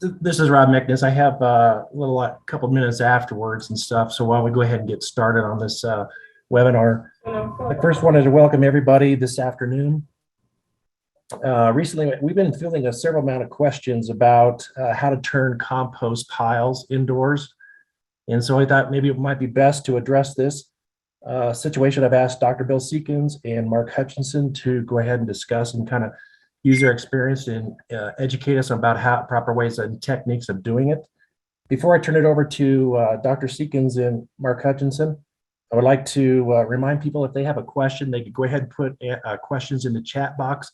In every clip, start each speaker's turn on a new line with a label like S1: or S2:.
S1: This is Rob Mickness. I have a couple minutes afterwards and stuff. So why don't we go ahead and get started on this webinar. I first wanted to welcome everybody this afternoon. Recently, we've been fielding a several amount of questions about how to turn compost piles indoors. And so I thought maybe it might be best to address this situation. I've asked Dr. Bill Seekins and Mark Hutchinson to go ahead and discuss and kind of use their experience and educate us about how proper ways and techniques of doing it. Before I turn it over to Dr. Seekins and Mark Hutchinson, I would like to remind people if they have a question, they could go ahead and put questions in the chat box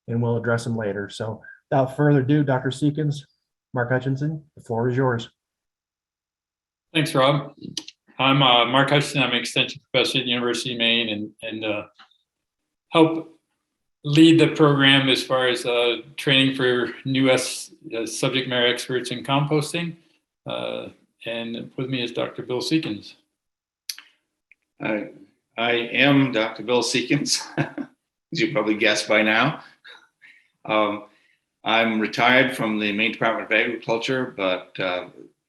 S1: and we'll address them later. So without further ado, Dr. Seekins, Mark Hutchinson, the floor is yours.
S2: Thanks, Rob. I'm Mark Hutchinson. I'm an extension professor at the University of Maine and help lead the program as far as training for new subject matter experts in composting. And with me is Dr. Bill Seekins.
S3: I am Dr. Bill Seekins, as you probably guessed by now. I'm retired from the Maine Department of Agriculture, but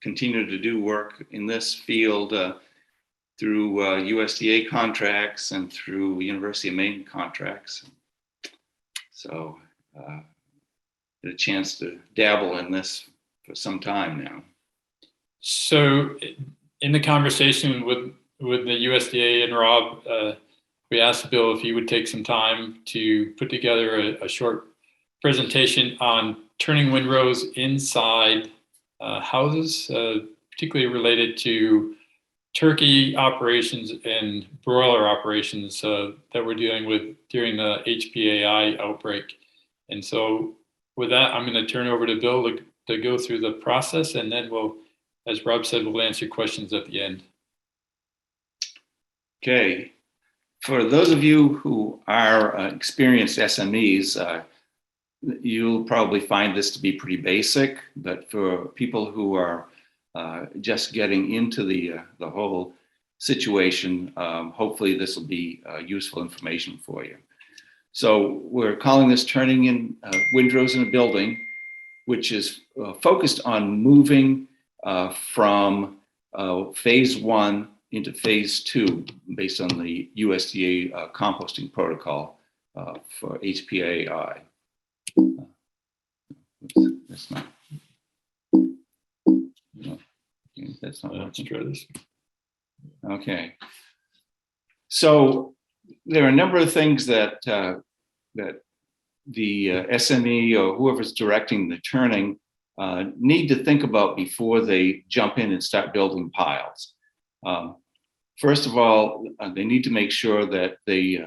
S3: continue to do work in this field through USDA contracts and through University of Maine contracts. So had a chance to dabble in this for some time now.
S2: So in the conversation with the USDA and Rob, we asked Bill if he would take some time to put together a short presentation on turning windrows inside houses, particularly related to turkey operations and broiler operations that we're dealing with during the HPAI outbreak. And so with that, I'm going to turn over to Bill to go through the process, and then we'll, as Rob said, we'll answer questions at the end.
S3: Okay. For those of you who are experienced SMEs, you'll probably find this to be pretty basic, but for people who are just getting into the whole situation, hopefully this will be useful information for you. So we're calling this turning in windrows in a building, which is focused on moving from phase 1 into phase 2 based on the USDA composting protocol for HPAI. That's not. No, that's not.
S2: Let's try this.
S3: Okay. So there are a number of things that that the SME or whoever's directing the turning need to think about before they jump in and start building piles. First of all, they need to make sure that they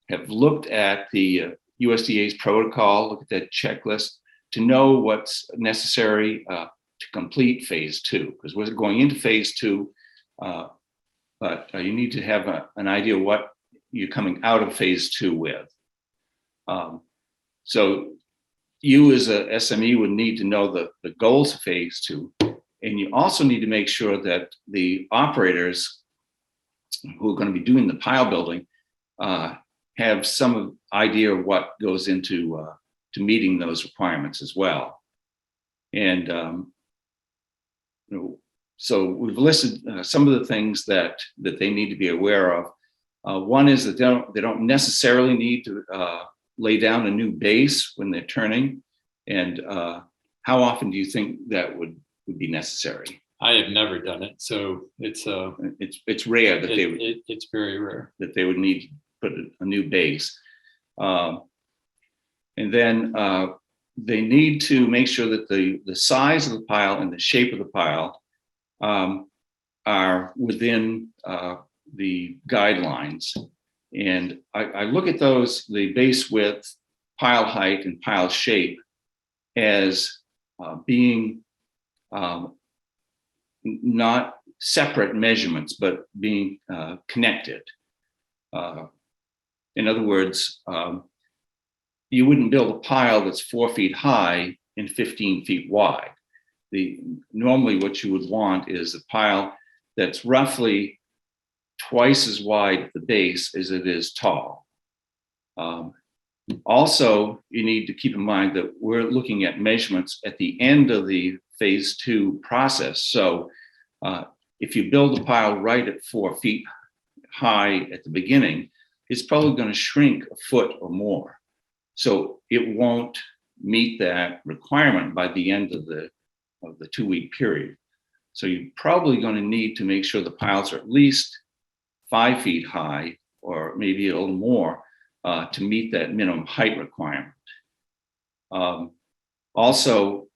S3: have looked at the USDA's protocol, look at that checklist to know what's necessary to complete phase 2, because we're going into phase 2, but you need to have an idea what you're coming out of phase 2 with. So you as a SME would need to know the goals of phase 2, and you also need to make sure that the operators who are going to be doing the pile building have some idea of what goes into to meeting those requirements as well. And so we've listed some of the things that they need to be aware of. One is that they don't necessarily need to lay down a new base when they're turning. And how often do you think that would be necessary?
S2: I have never done it, so it's
S3: rare that
S2: it's very rare
S3: that they would need to put a new base. And then they need to make sure that the size of the pile and the shape of the pile are within the guidelines. And I look at those, the base width, pile height, and pile shape as being not separate measurements, but being connected. In other words, you wouldn't build a pile that's 4 feet high and 15 feet wide. Normally what you would want is a pile that's roughly twice as wide at the base as it is tall. Also, you need to keep in mind that we're looking at measurements at the end of the phase 2 process. So if you build a pile right at 4 feet high at the beginning, it's probably going to shrink a foot or more. So it won't meet that requirement by the end of the 2-week period. So you're probably going to need to make sure the piles are at least 5 feet high, or maybe a little more, to meet that minimum height requirement. Also,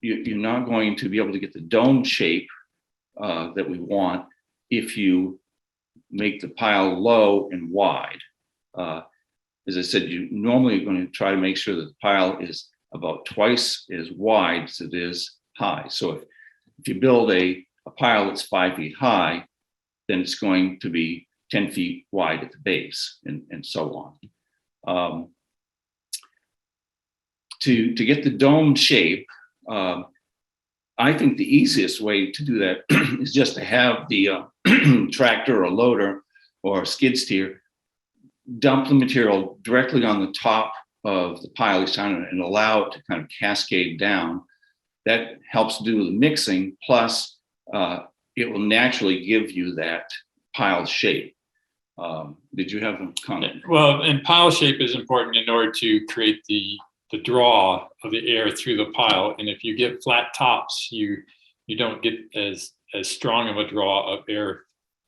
S3: you're not going to be able to get the dome shape that we want if you make the pile low and wide. As I said, you normally are going to try to make sure that the pile is about twice as wide as it is high. So if you build a pile that's 5 feet high, then it's going to be 10 feet wide at the base, and so on. To get the dome shape, I think the easiest way to do that is just to have the tractor or loader or skid steer dump the material directly on the top of the pile each time and allow it to kind of cascade down. That helps do the mixing, plus it will naturally give you that pile shape. Did you have a comment?
S2: Well, and pile shape is important in order to create the draw of the air through the pile. And if you get flat tops, you don't get as strong of a draw of air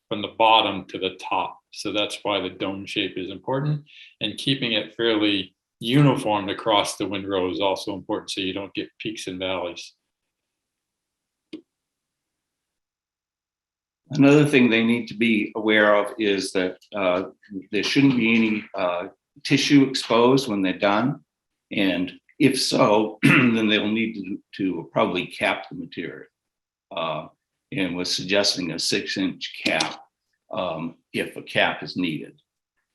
S2: from the bottom to the top. So that's why the dome shape is important, and keeping it fairly uniform across the windrow is also important, so you don't get peaks and valleys.
S3: Another thing they need to be aware of is that there shouldn't be any tissue exposed when they're done. And if so, then they'll need to probably cap the material. And we're suggesting a 6-inch cap if a cap is needed.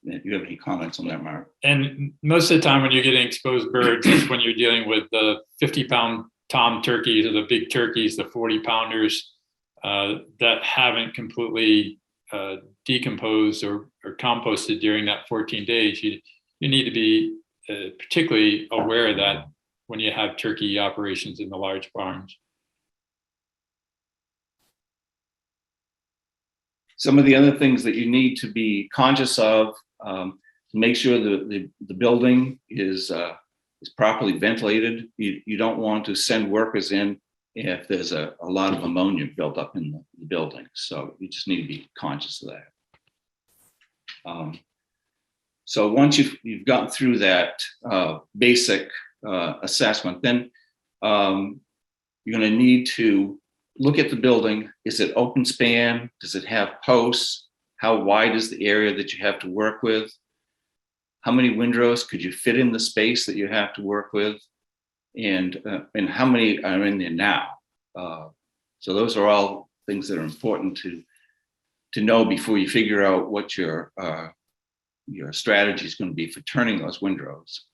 S3: Do you have any comments on that, Mark?
S2: And most of the time when you're getting exposed birds, is when you're dealing with the 50-pound tom turkeys or the big turkeys, the 40-pounders that haven't completely decomposed or composted during that 14 days. You need to be particularly aware of that when you have turkey operations in the large barns.
S3: Some of the other things that you need to be conscious of, make sure that the building is properly ventilated. You don't want to send workers in if there's a lot of ammonia built up in the building. So you just need to be conscious of that. So once you've gotten through that basic assessment, then you're going to need to look at the building. Is it open span? Does it have posts? How wide is the area that you have to work with? How many windrows could you fit in the space that you have to work with? And how many are in there now? So those are all things that are important to know before you figure out what your strategy is going to be for turning those windrows.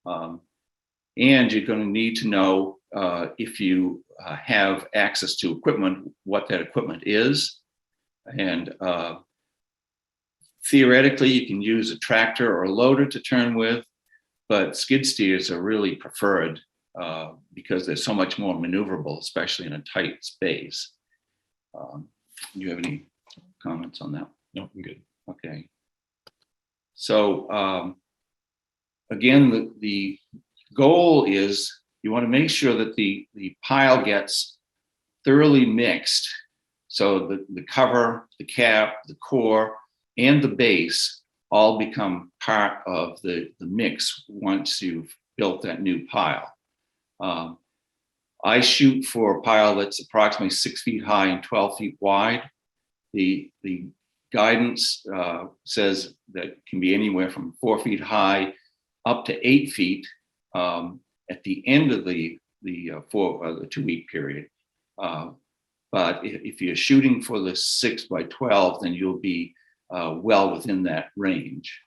S3: And you're going to need to know if you have access to equipment, what that equipment is. And theoretically, you can use a tractor or a loader to turn with, but skid steers are really preferred because they're so much more maneuverable, especially in a tight space. Do you have any comments on that?
S2: No, I'm good.
S3: Okay. So again, the goal is you want to make sure that the pile gets thoroughly mixed. So the cover, the cap, the core, and the base all become part of the mix once you've built that new pile. I shoot for a pile that's approximately 6 feet high and 12 feet wide. The guidance says that it can be anywhere from 4 feet high up to 8 feet at the end of the 2-week period. But if you're shooting for the 6 by 12, then you'll be well within that range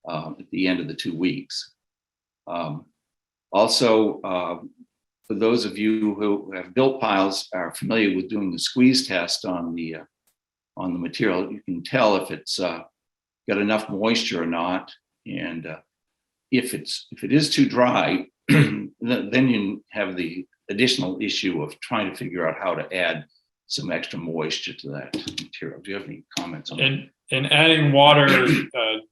S3: at the end of the 2 weeks. Also, for those of you who have built piles, are familiar with doing the squeeze test on the material. You can tell if it's got enough moisture or not. And if it is too dry, then you have the additional issue of trying to figure out how to add some extra moisture to that material. Do you have any comments on that?
S2: And adding water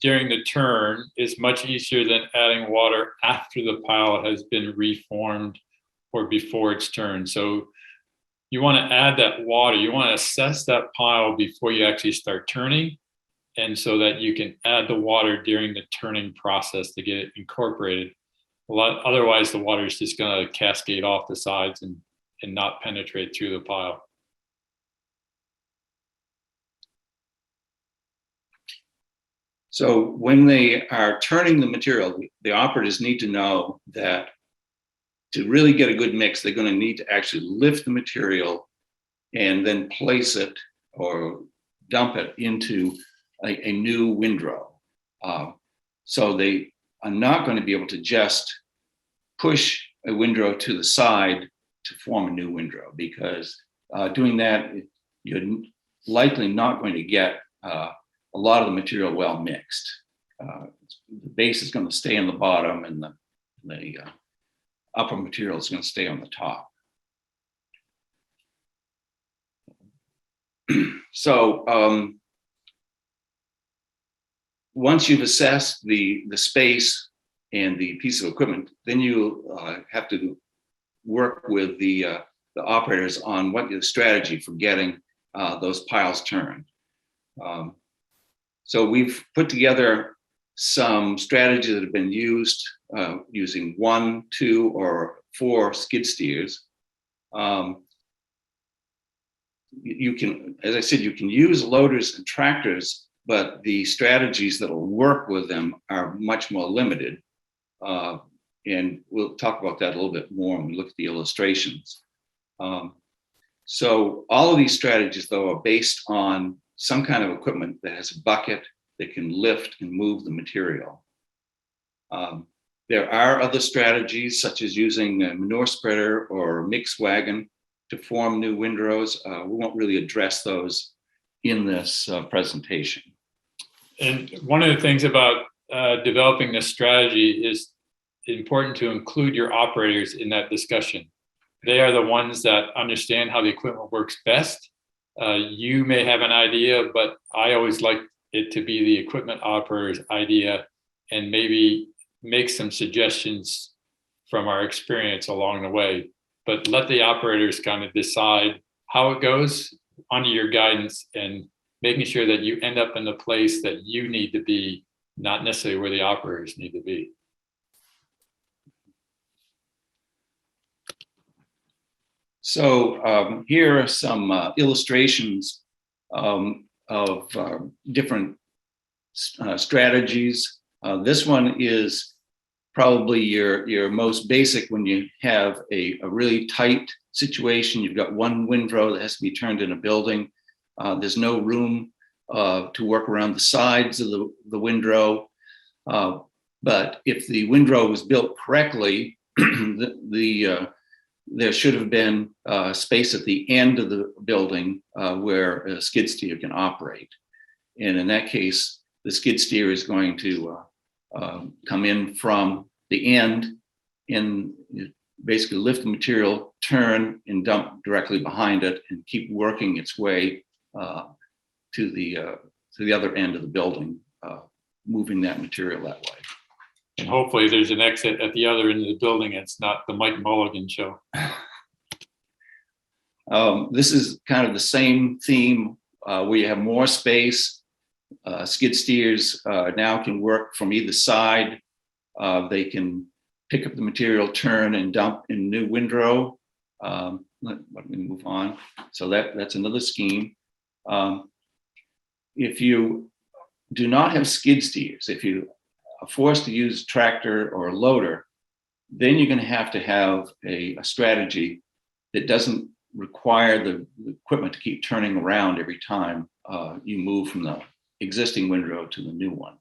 S2: during the turn is much easier than adding water after the pile has been reformed or before it's turned. So you want to add that water, you want to assess that pile before you actually start turning, and so that you can add the water during the turning process to get it incorporated. Otherwise, the water is just going to cascade off the sides and not penetrate through the pile.
S3: So when they are turning the material, the operators need to know that to really get a good mix, they're going to need to actually lift the material and then place it or dump it into a new windrow. So they are not going to be able to just push a windrow to the side to form a new windrow, because doing that, you're likely not going to get a lot of the material well mixed. The base is going to stay on the bottom, and the upper material is going to stay on the top. So once you've assessed the space and the piece of equipment, then you have to work with the operators on what your strategy for getting those piles turned. So we've put together some strategies that have been used using 1, 2, or 4 skid steers. You can, as I said, you can use loaders and tractors, but the strategies that will work with them are much more limited. And we'll talk about that a little bit more when we look at the illustrations. So all of these strategies, though, are based on some kind of equipment that has a bucket that can lift and move the material. There are other strategies, such as using a manure spreader or a mix wagon to form new windrows. We won't really address those in this presentation.
S2: And one of the things about developing this strategy is important to include your operators in that discussion. They are the ones that understand how the equipment works best. You may have an idea, but I always like it to be the equipment operator's idea, and maybe make some suggestions from our experience along the way. But let the operators kind of decide how it goes under your guidance, and making sure that you end up in the place that you need to be, not necessarily where the operators need to be.
S3: So here are some illustrations of different strategies. This one is probably your most basic when you have a really tight situation. You've got one windrow that has to be turned in a building. There's no room to work around the sides of the windrow. But if the windrow was built correctly, there should have been space at the end of the building where a skid steer can operate. And in that case, the skid steer is going to come in from the end and basically lift the material, turn, and dump directly behind it, and keep working its way to the other end of the building, moving that material that way.
S2: And hopefully there's an exit at the other end of the building. It's not the Mike Mulligan show.
S3: This is kind of the same theme where you have more space. Skid steers now can work from either side. They can pick up the material, turn, and dump in a new windrow. Let me move on. So that's another scheme. If you do not have skid steers, if you are forced to use a tractor or a loader, then you're going to have a strategy that doesn't require the equipment to keep turning around every time you move from the existing windrow to the new one.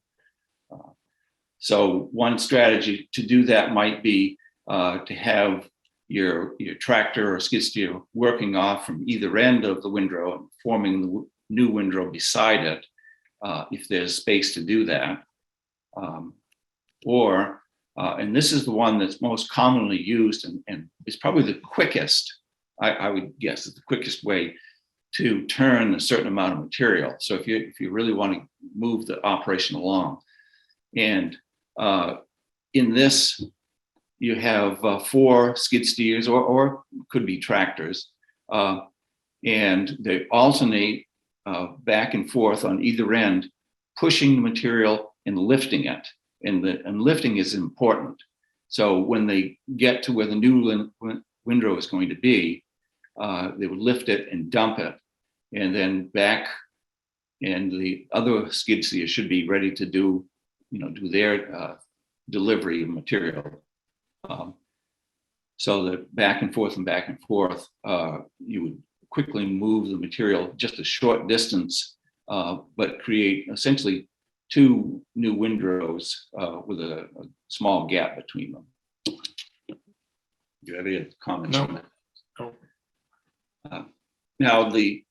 S3: So one strategy to do that might be to have your tractor or skid steer working off from either end of the windrow and forming the new windrow beside it, if there's space to do that. Or And this is the one that's most commonly used and is probably the quickest, I would guess, is the quickest way to turn a certain amount of material. So if you really want to move the operation along. And in this, you have 4 skid steers or could be tractors. And they alternate back and forth on either end, pushing the material and lifting it. And lifting is important. So when they get to where the new windrow is going to be, they would lift it and dump it, and then back, and the other skid steer should be ready to do their delivery of material. So that back and forth, you would quickly move the material just a short distance, but create essentially 2 new windrows with a small gap between them. Do you have any comments on that?
S2: No.
S3: Now the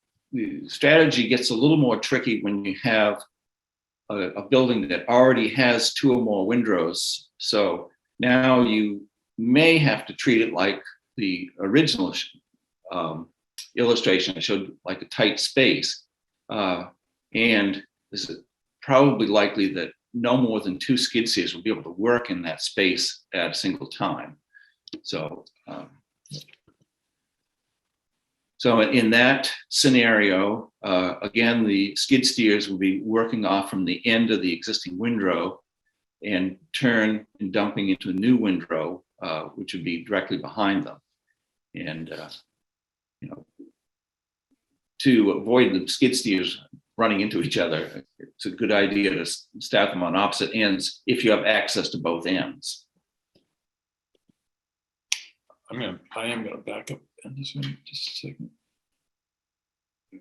S3: strategy gets a little more tricky when you have a building that already has 2 or more windrows. So now you may have to treat it like the original illustration I showed, like a tight space. And this is probably likely that no more than 2 skid steers will be able to work in that space at a single time. So, so in that scenario, again, the skid steers will be working off from the end of the existing windrow and turn and dumping into a new windrow, which would be directly behind them. And, to avoid the skid steers running into each other, it's a good idea to stack them on opposite ends if you have access to both ends.
S2: I am gonna back up in this one just a second.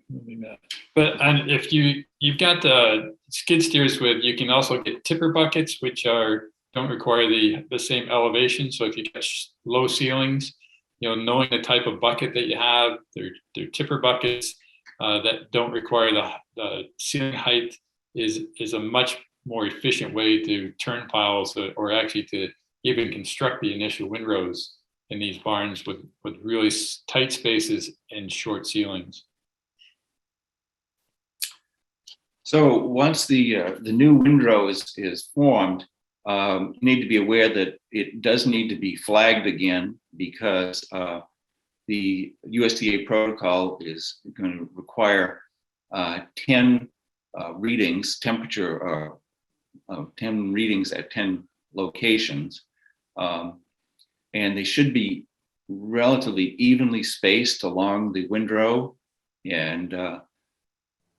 S2: Moving that. But and if you've got the skid steers with, you can also get tipper buckets, which don't require the same elevation. So if you get low ceilings, knowing the type of bucket that you have, they're tipper buckets that don't require the ceiling height is a much more efficient way to turn piles or actually to even construct the initial windrows in these barns with really tight spaces and short ceilings.
S3: So once the new windrow is formed, you need to be aware that it does need to be flagged again, because the USDA protocol is going to require 10 readings, temperature, 10 readings at 10 locations. And they should be relatively evenly spaced along the windrow. And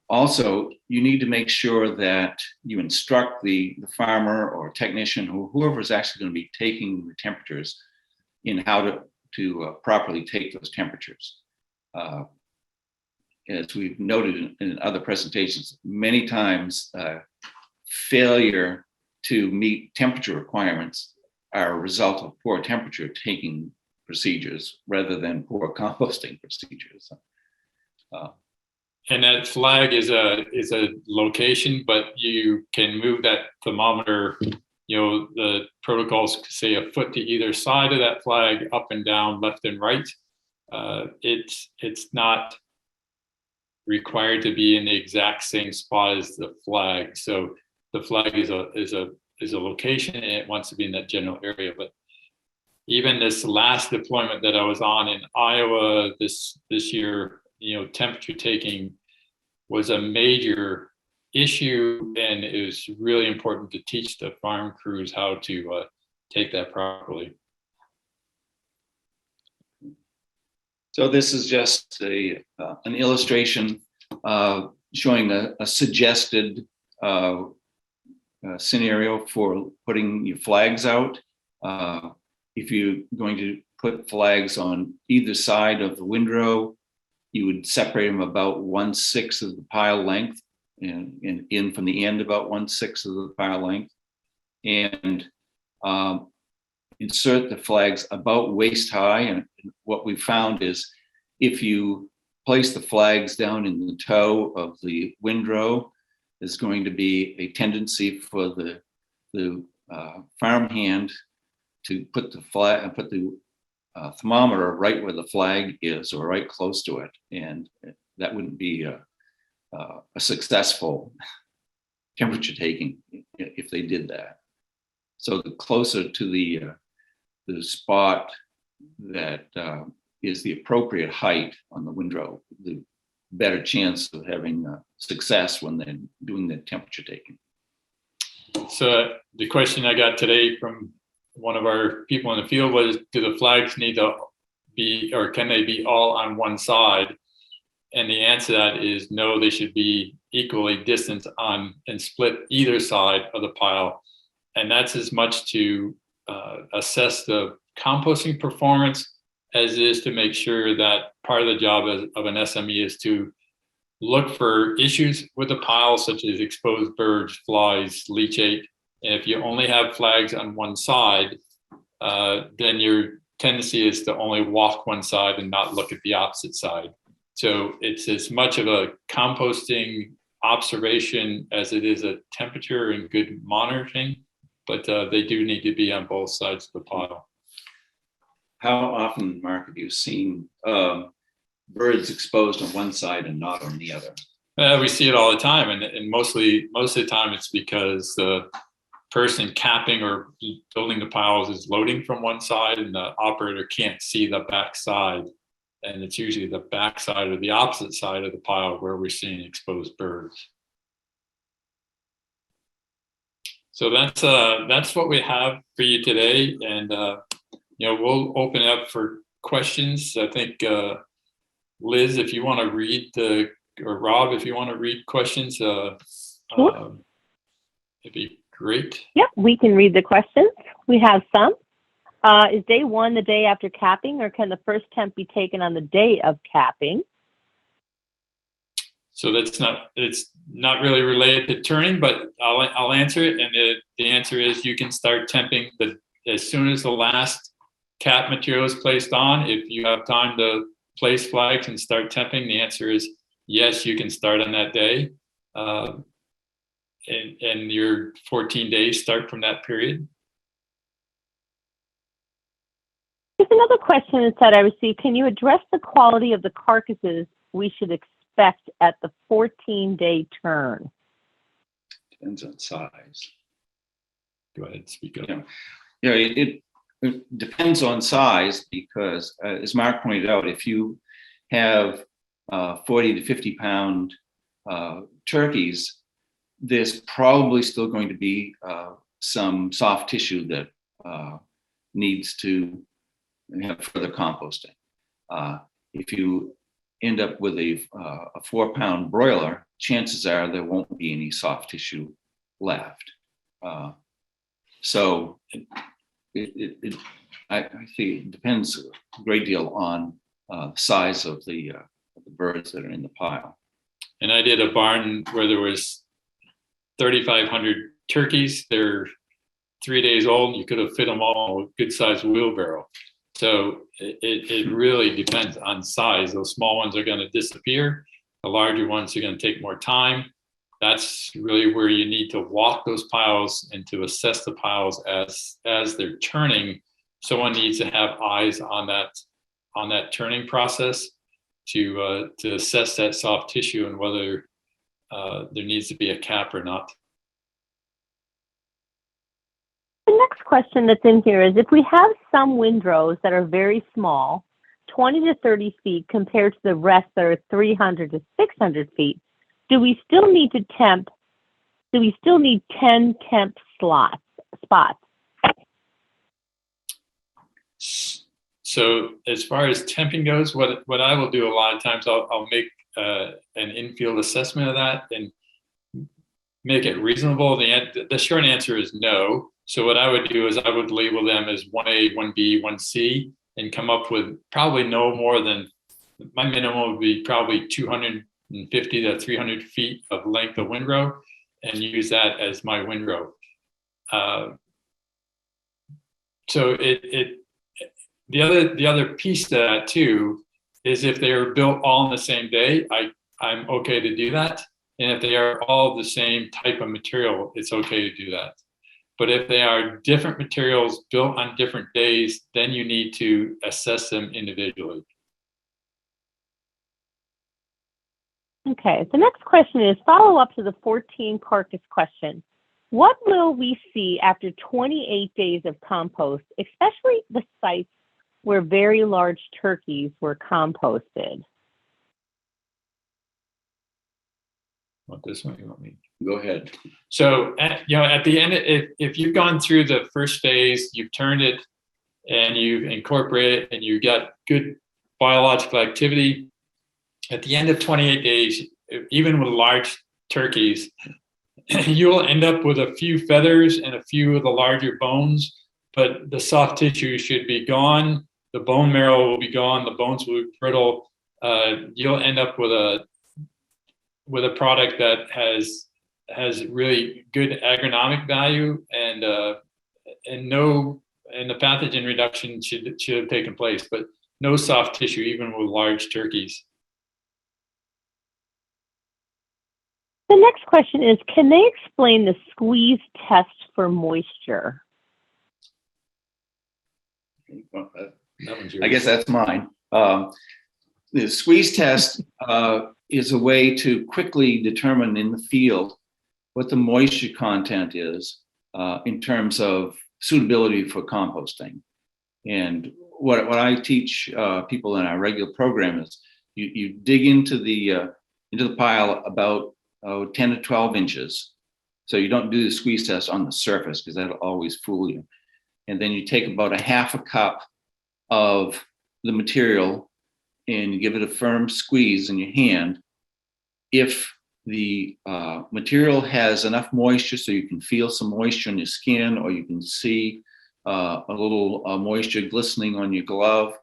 S3: also, you need to make sure that you instruct the farmer or technician or whoever is actually going to be taking the temperatures in how to properly take those temperatures. As we've noted in other presentations, many times failure to meet temperature requirements are a result of poor temperature taking procedures rather than poor composting procedures.
S2: And that flag is a location, but you can move that thermometer. The protocols say a foot to either side of that flag, up and down, left and right. It's not required to be in the exact same spot as the flag. So the flag is a location, and it wants to be in that general area. But even this last deployment that I was on in Iowa this year, temperature taking was a major issue, and it was really important to teach the farm crews how to take that properly.
S3: So this is just an illustration showing a suggested scenario for putting your flags out. If you're going to put flags on either side of the windrow, you would separate them about 1/6 of the pile length, and in from the end about 1/6 of the pile length, and insert the flags about waist high. And what we found is if you place the flags down in the toe of the windrow, there's going to be a tendency for the farmhand to put the flag and put the thermometer right where the flag is or right close to it, and that wouldn't be a successful temperature taking if they did that. So the closer to the spot that is the appropriate height on the windrow, the better chance of having success when they're doing the temperature taking.
S2: So the question I got today from one of our people in the field was, do the flags need to be, or can they be all on one side? And the answer to that is no, they should be equally distant on and split either side of the pile. And that's as much to assess the composting performance as it is to make sure that part of the job of an SME is to look for issues with the pile, such as exposed birds, flies, leachate. And if you only have flags on one side, then your tendency is to only walk one side and not look at the opposite side. So it's as much of a composting observation as it is a temperature and good monitoring, but they do need to be on both sides of the pile.
S3: How often, Mark, have you seen birds exposed on one side and not on the other?
S2: We see it all the time, and most of the time it's because the person capping or building the piles is loading from one side, and the operator can't see the back side, and it's usually the back side or the opposite side of the pile where we're seeing exposed birds. So that's what we have for you today, and we'll open it up for questions. I think Liz, if you want to read or Rob, if you want to read questions,
S4: Sure.
S2: It'd be great.
S4: Yep, we can read the questions. We have some. Is day one the day after capping, or can the first temp be taken on the day of capping?
S2: So it's not really related to turning, but I'll answer it. And the answer is you can start temping as soon as the last cap material is placed on. If you have time to place flags and start temping, the answer is yes, you can start on that day. And your 14 days start from that period.
S4: There's another question that I received. Can you address the quality of the carcasses we should expect at the 14-day turn?
S3: Depends on size.
S2: Go ahead, speak up.
S3: Yeah, it depends on size because, as Mark pointed out, if you have 40 to 50 pound turkeys, there's probably still going to be some soft tissue that needs to have further composting. If you end up with a 4 pound broiler, chances are there won't be any soft tissue left. So I think it depends a great deal on the size of the birds that are in the pile.
S2: And I did a barn where there was 3,500 turkeys. They're 3 days old. You could have fit them all in a good sized wheelbarrow. So it really depends on size. Those small ones are going to disappear. The larger ones are going to take more time. That's really where you need to walk those piles and to assess the piles as they're turning. Someone needs to have eyes on that turning process to assess that soft tissue and whether there needs to be a cap or not.
S4: The next question that's in here is, if we have some windrows that are very small, 20 to 30 feet compared to the rest that are 300 to 600 feet, do we still need to temp? Do we still need 10 temp spots?
S2: So as far as temping goes, what I will do a lot of times, I'll make an in-field assessment of that and make it reasonable. The short answer is no. So what I would do is I would label them as 1A, 1B, 1C, and come up with probably no more than, my minimum would be probably 250 to 300 feet of length of windrow, and use that as my windrow. So the other piece to that too is if they are built all on the same day, I'm okay to do that. And if they are all the same type of material, it's okay to do that. But if they are different materials built on different days, then you need to assess them individually.
S4: Okay, the next question is follow up to the 14 carcass question. What will we see after 28 days of compost, especially the sites where very large turkeys were composted?
S2: What this one you want me?
S3: Go ahead.
S2: So, at the end, if you've gone through the first phase, you've turned it and you've incorporated and you got good biological activity, at the end of 28 days, even with large turkeys, you'll end up with a few feathers and a few of the larger bones, but the soft tissue should be gone. The bone marrow will be gone. The bones will be brittle. You'll end up with a product that has really good agronomic value, and the pathogen reduction should have taken place, but no soft tissue even with large turkeys.
S4: The next question is, can they explain the squeeze test for moisture?
S3: I guess that's mine. The squeeze test is a way to quickly determine in the field what the moisture content is in terms of suitability for composting. And what I teach people in our regular program is you dig into the pile about 10 to 12 inches. So you don't do the squeeze test on the surface because that'll always fool you. And then you take about a half a cup of the material and you give it a firm squeeze in your hand. If the material has enough moisture so you can feel some moisture on your skin, or you can see a little moisture glistening on your glove,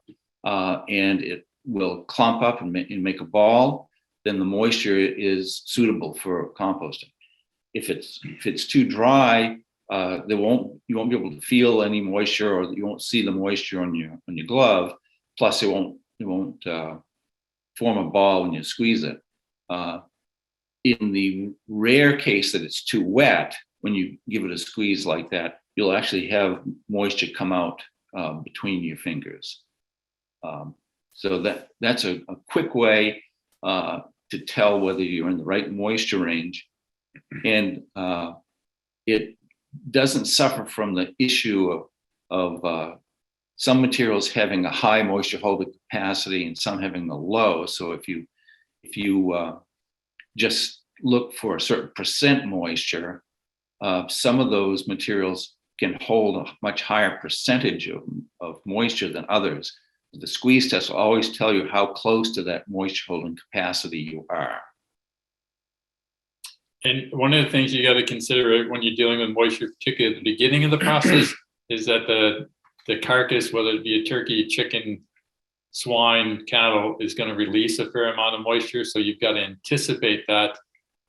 S3: and it will clump up and make a ball, then the moisture is suitable for composting. If it's too dry, you won't be able to feel any moisture, or you won't see the moisture on your glove. Plus, it won't form a ball when you squeeze it. In the rare case that it's too wet, when you give it a squeeze like that, you'll actually have moisture come out between your fingers. So that's a quick way to tell whether you're in the right moisture range. And it doesn't suffer from the issue of some materials having a high moisture holding capacity and some having a low. So if you just look for a certain percent moisture, some of those materials can hold a much higher percentage of moisture than others. The squeeze test will always tell you how close to that moisture holding capacity you are.
S2: And one of the things you got to consider when you're dealing with moisture, particularly at the beginning of the process, is that the carcass, whether it be a turkey, chicken, swine, cattle, is going to release a fair amount of moisture. So you've got to anticipate that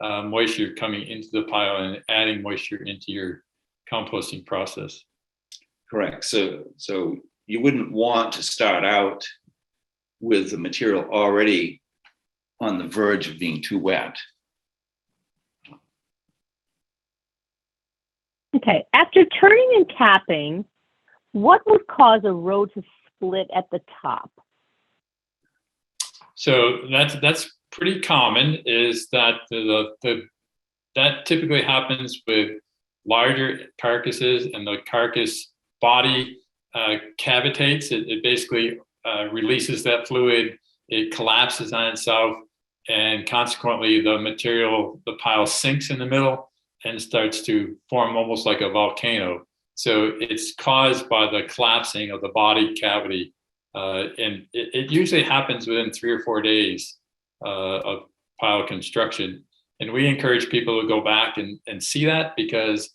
S2: moisture coming into the pile and adding moisture into your composting process.
S3: Correct. So you wouldn't want to start out with the material already on the verge of being too wet.
S4: Okay, after turning and capping, what would cause a row to split at the top?
S2: So that's pretty common, is that that typically happens with larger carcasses, and the carcass body cavitates. It basically releases that fluid, it collapses on itself, and consequently the pile sinks in the middle and starts to form almost like a volcano. So it's caused by the collapsing of the body cavity. And it usually happens within 3 or 4 days of pile construction. And we encourage people to go back and see that, because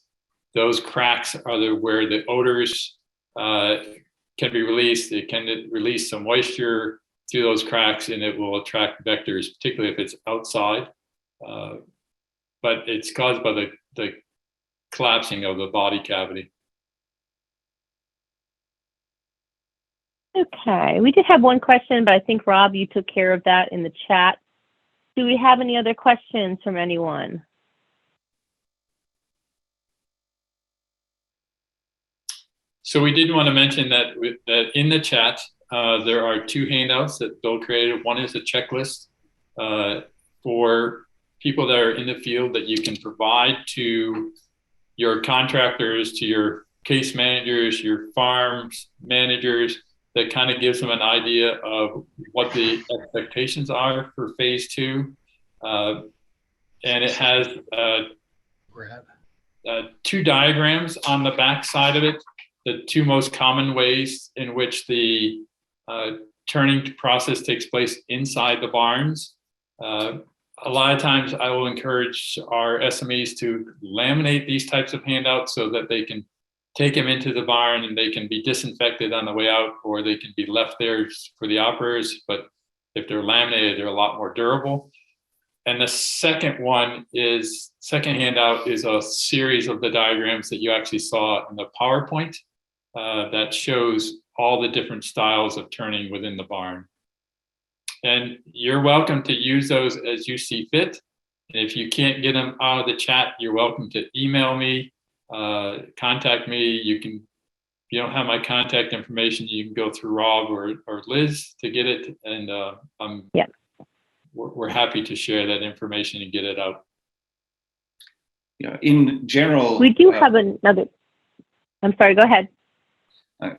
S2: those cracks are where the odors can be released. It can release some moisture through those cracks, and it will attract vectors, particularly if it's outside. But it's caused by the collapsing of the body cavity.
S4: Okay, we did have one question, but I think, Rob, you took care of that in the chat. Do we have any other questions from anyone?
S2: So we did want to mention that in the chat, there are 2 handouts that Bill created. One is a checklist for people that are in the field that you can provide to your contractors, to your case managers, your farms managers, that kind of gives them an idea of what the expectations are for phase 2. And it has 2 diagrams on the back side of it, the 2 most common ways in which the turning process takes place inside the barns. A lot of times I will encourage our SMEs to laminate these types of handouts so that they can take them into the barn and they can be disinfected on the way out, or they can be left there for the operators. But if they're laminated, they're a lot more durable. And the second handout is a series of the diagrams that you actually saw in the PowerPoint that shows all the different styles of turning within the barn. And you're welcome to use those as you see fit. And if you can't get them out of the chat, you're welcome to email me, contact me. You can, if you don't have my contact information, you can go through Rob or Liz to get it. And we're happy to share that information and get it out.
S3: Yeah, in general,
S4: We do have another. I'm sorry, go ahead.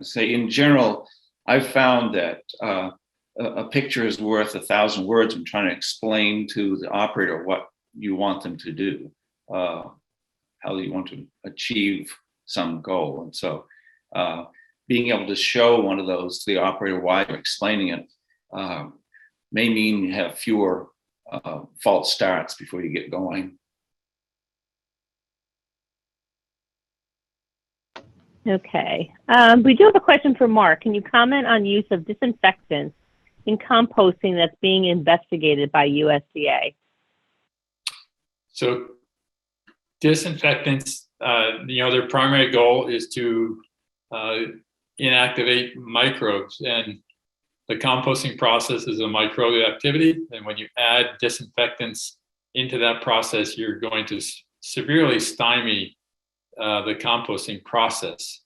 S3: Say in general, I've found that a picture is worth 1,000 words when trying to explain to the operator what you want them to do, how you want to achieve some goal. And so being able to show one of those to the operator while you're explaining it may mean you have fewer false starts before you get going.
S4: Okay. We do have a question for Mark. Can you comment on use of disinfectants in composting that's being investigated by USDA?
S2: So disinfectants, their primary goal is to inactivate microbes, and the composting process is a microbial activity. And when you add disinfectants into that process, you're going to severely stymie the composting process.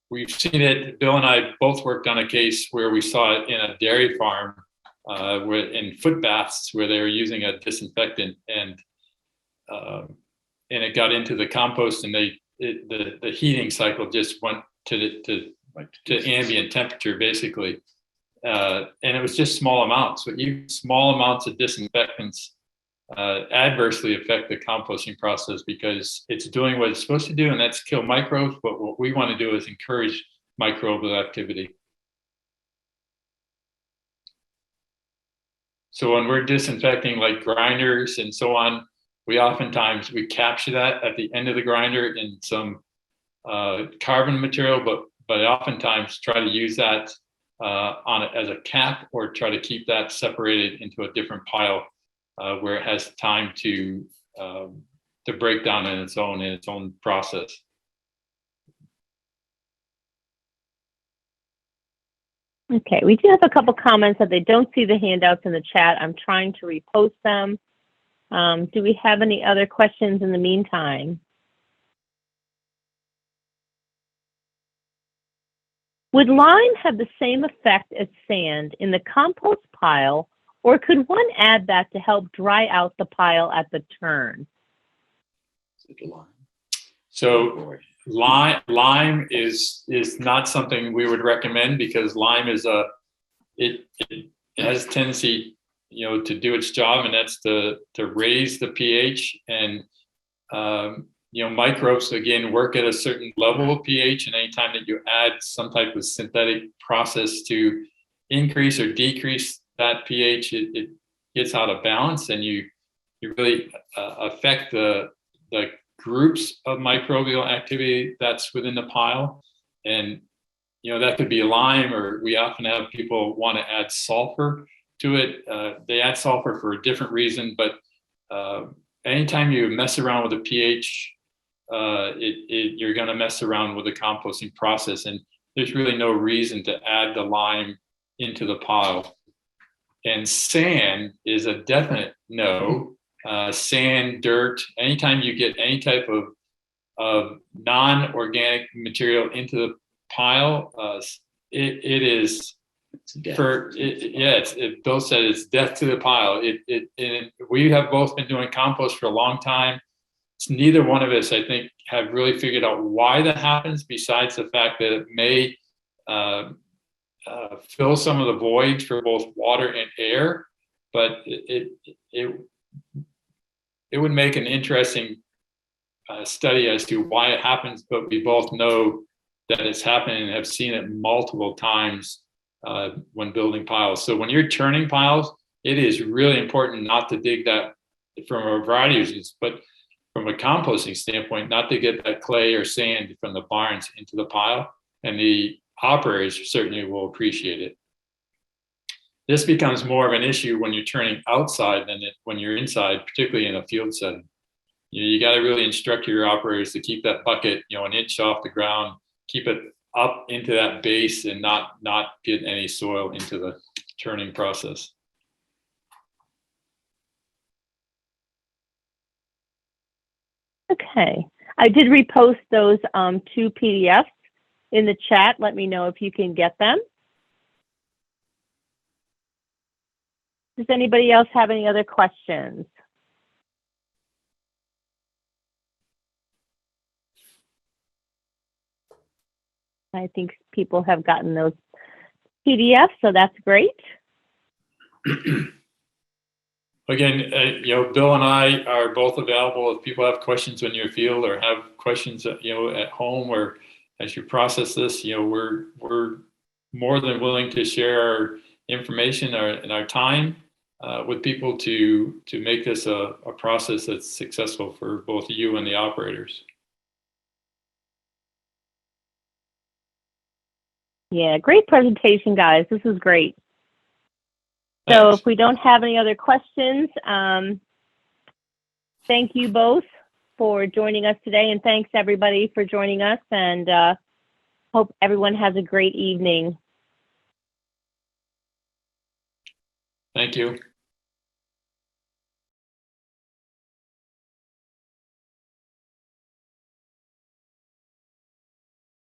S2: We've seen it, Bill and I both worked on a case where we saw it in a dairy farm where in foot baths where they were using a disinfectant, and it got into the compost, and the heating cycle just went to ambient temperature basically. And it was just small amounts. But small amounts of disinfectants adversely affect the composting process because it's doing what it's supposed to do, and that's kill microbes. But what we want to do is encourage microbial activity. So when we're disinfecting like grinders and so on, we capture that at the end of the grinder in some carbon material, but I oftentimes try to use that as a cap, or try to keep that separated into a different pile where it has time to break down in its own process.
S4: Okay, we do have a couple comments that they don't see the handouts in the chat. I'm trying to repost them. Do we have any other questions in the meantime? Would lime have the same effect as sand in the compost pile, or could one add that to help dry out the pile at the turn?
S2: So lime is not something we would recommend, because lime is it has a tendency, to do its job, and that's to raise the pH, and microbes again work at a certain level of pH, and anytime that you add some type of synthetic process to increase or decrease that pH, it gets out of balance, and you really affect the groups of microbial activity that's within the pile. And that could be lime, or we often have people want to add sulfur to it. They add sulfur for a different reason, but anytime you mess around with the pH, you're going to mess around with the composting process, and there's really no reason to add the lime into the pile. And sand is a definite no. Sand, dirt, anytime you get any type of of non-organic material into the pile, it is Bill said it's death to the pile. We have both been doing compost for a long time. It's neither one of us, I think, have really figured out why that happens, besides the fact that it may fill some of the voids for both water and air. But it would make an interesting study as to why it happens. But we both know that it's happening and have seen it multiple times when building piles. So when you're turning piles, it is really important not to dig that from a variety of reasons, but from a composting standpoint, not to get that clay or sand from the barns into the pile, and the operators certainly will appreciate it. This becomes more of an issue when you're turning outside than when you're inside, particularly in a field setting. You got to really instruct your operators to keep that bucket, an inch off the ground, keep it up into that base, and not get any soil into the turning process.
S4: Okay, I did repost those 2 PDFs in the chat. Let me know if you can get them. Does anybody else have any other questions? I think people have gotten those PDFs, so that's great.
S2: Again, Bill and I are both available if people have questions in your field or have questions, at home or as you process this. We're more than willing to share our information and our time with people to make this a process that's successful for both you and the operators.
S4: Yeah, great presentation, guys. This is great. So if we don't have any other questions, thank you both for joining us today, and thanks everybody for joining us, and hope everyone has a great evening.
S2: Thank you.